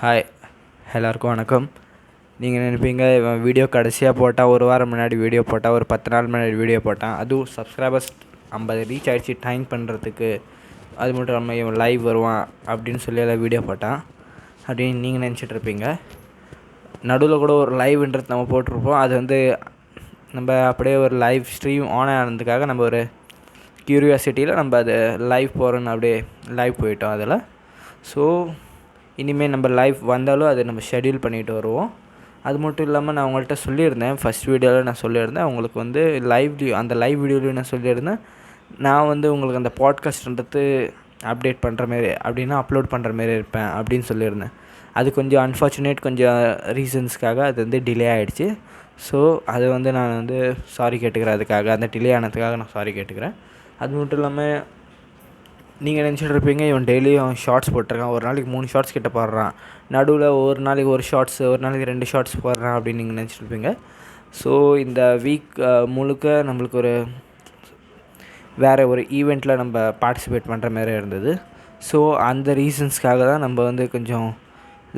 Hi, எல்லாருக்கும் வணக்கம். நீங்கள் நினைப்பீங்க, இவன் வீடியோ கடைசியாக போட்டால், ஒரு வாரம் முன்னாடி வீடியோ போட்டால், ஒரு 10 நாள் முன்னாடி வீடியோ போட்டான், அதுவும் சப்ஸ்கிரைபர்ஸ் 50 ரீச் ஆகிடுச்சு டைம் பண்ணுறதுக்கு, அது மட்டும் இல்லாமல் இவன் லைவ் வருவான் அப்படின்னு சொல்லி எல்லாம் வீடியோ போட்டான் அப்படின்னு நீங்கள் நினச்சிட்ருப்பீங்க. நடுவில் கூட ஒரு லைவ்ன்றது நம்ம போட்டிருப்போம். அது வந்து நம்ம அப்படியே ஒரு லைவ் ஸ்ட்ரீம் ஆன் ஆனதுக்காக நம்ம ஒரு க்யூரியாசிட்டியில் நம்ம அது லைவ் போகிறோன்னு அப்படியே லைவ் போயிட்டோம் அதில். ஸோ இனிமேல் நம்ம லைவ் வந்தாலும் அதை நம்ம ஷெட்யூல் பண்ணிட்டு வருவோம். அது மட்டும் இல்லாமல் நான் உங்கள்கிட்ட சொல்லியிருந்தேன், ஃபஸ்ட் வீடியோவில் நான் சொல்லியிருந்தேன், உங்களுக்கு வந்து அந்த லைவ் வீடியோவில் நான் சொல்லியிருந்தேன், நான் வந்து உங்களுக்கு அந்த பாட்காஸ்ட்ன்றது அப்டேட் பண்ணுற மாரி அப்படின்னா அப்லோட் பண்ணுற மாரி இருப்பேன் அப்படின்னு சொல்லியிருந்தேன். அது கொஞ்சம் அன்ஃபார்ச்சுனேட், கொஞ்சம் ரீசன்ஸ்க்காக அது வந்து டிலே ஆகிடுச்சு. ஸோ அது வந்து நான் வந்து சாரி கேட்டுக்கிறேன். அதுக்காக அந்த டிலே ஆனதுக்காக நான் சாரி கேட்டுக்கிறேன். அது மட்டும் இல்லாமல் நீங்கள் நினச்சிட்ருப்பீங்க, இவன் டெய்லியும் ஷார்ட்ஸ் போட்டிருக்கான், ஒரு நாளைக்கு 3 ஷார்ட்ஸ் கிட்ட போடுறான், நடுவில் ஒரு நாளைக்கு 1 ஷார்ட்ஸு, ஒரு நாளைக்கு 2 ஷார்ட்ஸ் போடுறான் அப்படின்னு நீங்கள் நினச்சிட்ருப்பீங்க. ஸோ இந்த வீக் முழுக்க நம்மளுக்கு வேறு ஒரு ஈவெண்ட்டில் நம்ம பார்ட்டிசிபேட் பண்ணுற மாதிரி இருந்தது. ஸோ அந்த ரீசன்ஸ்க்காக தான் நம்ம வந்து கொஞ்சம்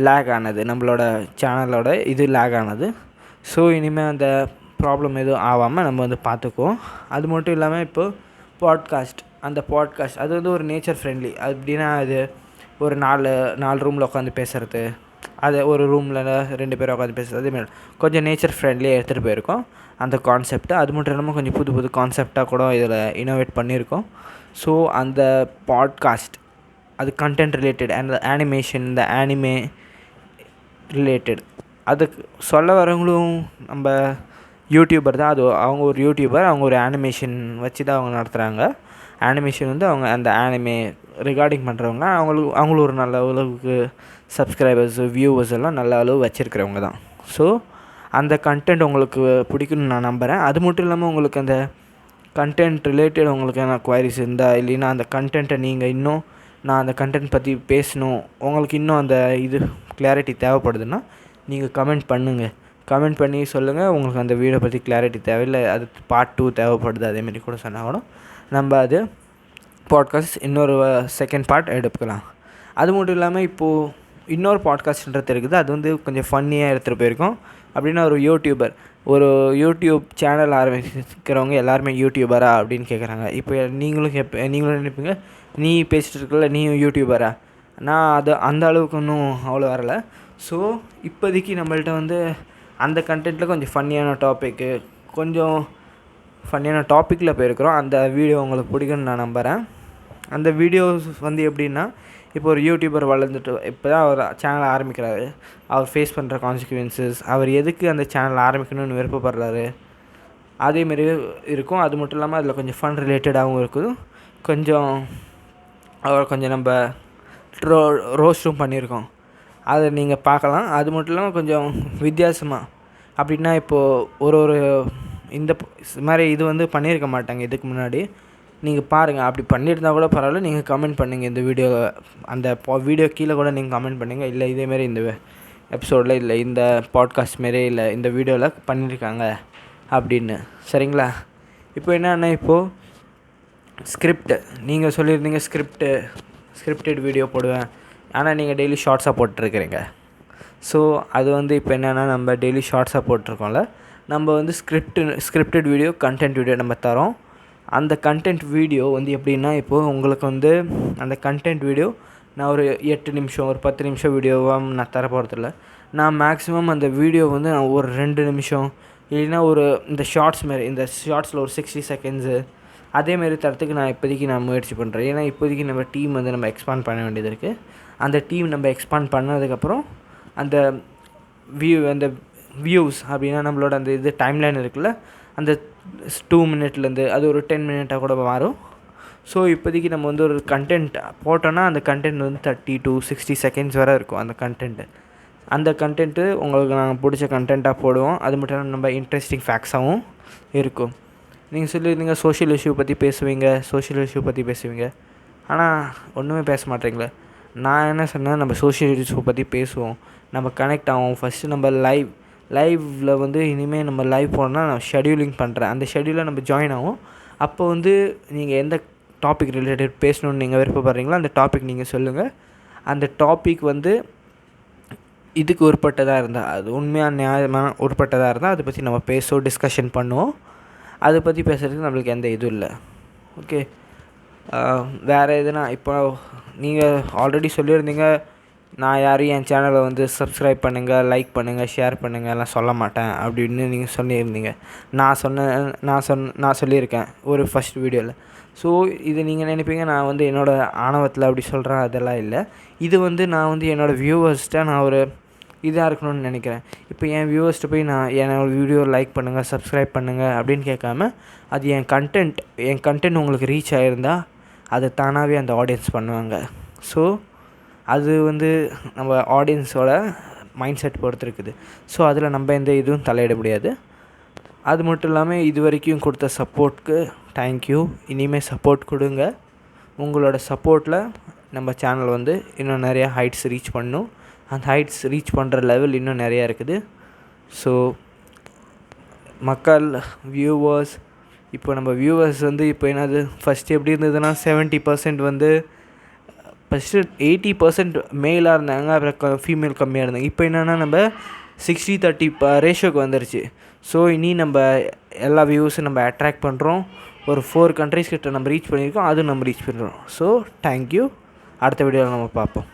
லேக் ஆனது, நம்மளோட சேனலோட இது லேக் ஆனது. ஸோ இனிமேல் அந்த ப்ராப்ளம் எதுவும் ஆகாமல் நம்ம வந்து பார்த்துக்குவோம். அது மட்டும் இல்லாமல் இப்போது அந்த பாட்காஸ்ட் அது வந்து ஒரு நேச்சர் ஃப்ரெண்ட்லி. அப்படின்னா அது ஒரு 4 ரூமில் உட்காந்து பேசுகிறது, அது ஒரு ரூமில் 2 பேர் உட்காந்து பேசுகிறது, அதேமாதிரி கொஞ்சம் நேச்சர் ஃப்ரெண்ட்லியாக எடுத்துகிட்டு போயிருக்கோம் அந்த கான்செப்டை. அது மட்டும் இல்லாமல் கொஞ்சம் புது கான்செப்டாக கூட இதில் இனோவேட் பண்ணியிருக்கோம். ஸோ அந்த பாட்காஸ்ட் அது கண்டென்ட் ரிலேட்டட், அந்த ஆனிமேஷன், இந்த ஆனிமே ரிலேட்டட், அதுக்கு சொல்ல வரவங்களும் நம்ம யூடியூபர் தான். அது அவங்க ஒரு யூடியூபர், அவங்க ஒரு ஆனிமேஷன் வச்சு தான் அவங்க நடத்துகிறாங்க. ஆனிமேஷன் வந்து அவங்க அந்த ஆனிமே ரிகார்டிங் பண்ணுறவங்க, அவங்களும் ஒரு நல்ல அளவுக்கு சப்ஸ்கிரைபர்ஸ், வியூவர்ஸ் எல்லாம் நல்ல அளவு வச்சுருக்கிறவங்க தான். ஸோ அந்த கண்டென்ட் உங்களுக்கு பிடிக்குன்னு நான் நம்புகிறேன். அது மட்டும் இல்லாமல் உங்களுக்கு அந்த கண்டென்ட் ரிலேட்டட் உங்களுக்கு என்ன குவாரிஸ் இருந்தால், இல்லைன்னா அந்த கண்டென்ட்டை நீங்கள் இன்னும் நான் அந்த கண்டென்ட் பற்றி பேசணும், உங்களுக்கு இன்னும் அந்த இது கிளாரிட்டி தேவைப்படுதுன்னா நீங்கள் கமெண்ட் பண்ணி சொல்லுங்கள். உங்களுக்கு அந்த வீடியோ பற்றி கிளாரிட்டி தேவையில்லை, அது பார்ட் 2 தேவைப்படுது, அதேமாரி கூட சொன்னால் கூட நம்ம அது பாட்காஸ்ட் இன்னொரு செகண்ட் பார்ட் எடுக்கலாம். அது மட்டும் இல்லாமல் இப்போது இன்னொரு பாட்காஸ்ட்ன்றது இருக்குது, அது வந்து கொஞ்சம் ஃபன்னியாக எடுத்துகிட்டு போயிருக்கோம். அப்படின்னா ஒரு யூடியூப் சேனல் ஆரம்பிக்கிறவங்க எல்லாருமே யூடியூபரா அப்படின்னு கேட்குறாங்க. இப்போ நீங்களும் நினைப்பீங்க, நீ பேசிகிட்டு இருக்கல, நீயும் யூடியூபரா? நான் அந்த அளவுக்கு ஒன்றும் அவ்வளோ வரலை. ஸோ இப்போதைக்கு நம்மள்ட்ட வந்து அந்த கண்டென்ட்டில் கொஞ்சம் ஃபன்னியான டாப்பிக்கில் போயிருக்கிறோம். அந்த வீடியோ உங்களுக்கு பிடிக்குன்னு நான் நம்புகிறேன். அந்த வீடியோஸ் வந்து எப்படின்னா, இப்போ ஒரு யூடியூபர் வளர்ந்துட்டு இப்போ தான் அவர் சேனல் ஆரம்பிக்கிறாரு, அவர் ஃபேஸ் பண்ணுற கான்சிக்வன்சஸ், அவர் எதுக்கு அந்த சேனல் ஆரம்பிக்கணும்னு விருப்பப்படுறாரு, அதேமாரி இருக்கும். அது மட்டும் இல்லாமல் அதில் கொஞ்சம் ஃபன் ரிலேட்டடாகவும் இருக்குது, கொஞ்சம் நம்ம ரோஸ்ட்டும் பண்ணியிருக்கோம், அதை நீங்கள் பார்க்கலாம். அது மட்டும் இல்லாமல் கொஞ்சம் வித்தியாசமாக அப்படின்னா, இப்போது இந்த மாதிரி இது வந்து பண்ணியிருக்க மாட்டாங்க இதுக்கு முன்னாடி. நீங்கள் பாருங்கள், அப்படி பண்ணியிருந்தால் கூட பரவாயில்ல, நீங்கள் கமெண்ட் பண்ணுங்கள். இந்த வீடியோ கீழே கூட நீங்கள் கமெண்ட் பண்ணுங்கள், இல்லை இதேமாரி இந்த எபிசோடில், இல்லை இந்த பாட்காஸ்ட் மாரி, இல்லை இந்த வீடியோவில் பண்ணியிருக்காங்க அப்படின்னு. சரிங்களா? இப்போ என்னென்னா, இப்போது ஸ்கிரிப்ட் நீங்கள் சொல்லியிருந்தீங்க, ஸ்கிரிப்டட் வீடியோ போடுவேன், ஆனால் நீங்கள் டெய்லி ஷார்ட்ஸாக போட்டுருக்கிறீங்க. ஸோ அது வந்து இப்போ என்னென்னா, நம்ம டெய்லி ஷார்ட்ஸாக போட்டிருக்கோம்ல, நம்ம வந்து ஸ்கிரிப்டட் வீடியோ, கண்டென்ட் வீடியோ நம்ம தரோம். அந்த கண்டென்ட் வீடியோ வந்து எப்படின்னா, இப்போது உங்களுக்கு வந்து அந்த கண்டென்ட் வீடியோ நான் ஒரு 8 நிமிஷம், ஒரு 10 நிமிஷம் வீடியோவாக நான் தர போகிறதில்ல. நான் மேக்ஸிமம் அந்த வீடியோ வந்து நான் ஒரு 2 நிமிஷம், இல்லைன்னா இந்த ஷார்ட்ஸ் மாரி, இந்த ஷார்ட்ஸில் ஒரு 60 செகண்ட்ஸு அதேமாரி தரத்துக்கு நான் இப்போதைக்கு முயற்சி பண்ணுறேன். ஏன்னா இப்போதைக்கு நம்ம டீம் வந்து நம்ம எக்ஸ்பாண்ட் பண்ண வேண்டியது இருக்குது. அந்த டீம் நம்ம எக்ஸ்பாண்ட் பண்ணதுக்கப்புறம் அந்த வியூஸ் அப்படின்னா நம்மளோட அந்த டைம்லைன் இருக்குல்ல, அந்த 2 மினிட்லேருந்து அது ஒரு 10 மினிட்டாக கூட மாறும். ஸோ இப்போதைக்கு நம்ம வந்து ஒரு கண்டென்ட் போட்டோன்னா அந்த கண்டென்ட் வந்து 30 to 60 செகண்ட்ஸ் வரை இருக்கும். அந்த கண்டென்ட்டு உங்களுக்கு நாங்கள் பிடிச்ச கண்டென்ட்டாக போடுவோம். அது மட்டும் இல்லாமல் நம்ம இன்ட்ரெஸ்டிங் ஃபேக்ட்ஸாகவும் இருக்கும். நீங்கள் சொல்லியிருந்தீங்க சோஷியல் இஷ்யூ பற்றி பேசுவீங்க, ஆனால் ஒன்றுமே பேச மாட்டேங்களே. நான் என்ன சொன்னேன், நம்ம சோஷியல் இஷ்யூ பற்றி பேசுவோம், நம்ம கனெக்ட் ஆகும். ஃபஸ்ட்டு நம்ம லைவில் வந்து இனிமேல் நம்ம லைவ் போனோம்னா நான் ஷெட்யூலிங் பண்ணுறேன், அந்த ஷெட்யூலில் நம்ம ஜாயின் ஆகும். அப்போ வந்து நீங்கள் எந்த டாபிக் ரிலேட்டட் பேசணுன்னு நீங்கள் விருப்பப்படுறீங்களோ அந்த டாபிக் நீங்கள் சொல்லுங்கள். அந்த டாபிக் வந்து இதுக்கு உட்பட்டதாக இருந்தால், அது உண்மையாக நியாயமாக உட்பட்டதாக இருந்தால் அதை பற்றி நம்ம பேசுவோம், டிஸ்கஷன் பண்ணுவோம். அதை பற்றி பேசுகிறதுக்கு நம்மளுக்கு எந்த இதுவும் இல்லை. ஓகே, வேறு எதுனா இப்போ நீங்கள் ஆல்ரெடி சொல்லியிருந்தீங்க, நான் யாரையும் என் சேனலை வந்து சப்ஸ்கிரைப் பண்ணுங்கள், லைக் பண்ணுங்கள், ஷேர் பண்ணுங்கள் எல்லாம் சொல்ல மாட்டேன் அப்படின்னு நீங்கள் சொல்லியிருந்தீங்க. நான் சொல்லியிருக்கேன் ஒரு ஃபஸ்ட் வீடியோவில். ஸோ இது நீங்கள் நினைப்பீங்க நான் வந்து என்னோடய ஆணவத்தில் அப்படி சொல்கிறேன், அதெல்லாம் இல்லை. இது வந்து நான் வந்து என்னோடய வியூவர்ஸ்கிட்ட நான் ஒரு இதாக இருக்கணும்னு நினைக்கிறேன். இப்போ என் வியூவர்ஸ்கிட்ட போய் நான் என்னோடய வீடியோ லைக் பண்ணுங்கள், சப்ஸ்கிரைப் பண்ணுங்கள் அப்படின்னு கேட்காம, அது என் கண்டென்ட் உங்களுக்கு ரீச் ஆகிருந்தா அதை தானாகவே அந்த ஆடியன்ஸ் பண்ணுவாங்க. ஸோ அது வந்து நம்ம ஆடியன்ஸோட மைண்ட் செட் பொறுத்து இருக்குது. ஸோ அதில் நம்ம எந்த இதுவும் தலையிட முடியாது. அது மட்டும் இல்லாமல் இது வரைக்கும் கொடுத்த சப்போர்ட்க்கு தேங்க்யூ. இனிமேல் சப்போர்ட் கொடுங்க. உங்களோட சப்போர்ட்டில் நம்ம சேனல் வந்து இன்னும் நிறையா ஹைட்ஸ் ரீச் பண்ணணும். அந்த ஹைட்ஸ் ரீச் பண்ணுற லெவல் இன்னும் நிறையா இருக்குது. ஸோ மக்கள் வியூவர்ஸ், இப்போ நம்ம வியூவர்ஸ் வந்து இப்போ என்னது ஃபஸ்ட்டு எப்படி இருந்ததுன்னா 70% வந்து ஃபஸ்ட்டு 80% மேலாக இருந்தாங்க, அப்புறம் ஃபீமேல் கம்மியாக இருந்தாங்க. இப்போ என்னென்னா நம்ம 60-30 ரேஷியோக்கு வந்துருச்சு. ஸோ இனி நம்ம எல்லா வியூஸும் நம்ம அட்ராக்ட் பண்ணுறோம். ஒரு 4 கண்ட்ரிஸ் கிட்ட நம்ம ரீச் பண்ணியிருக்கோம், அதுவும் நம்ம ரீச் பண்ணுறோம். So thank you. அடுத்த வீடியோவில் நம்ம பார்ப்போம்.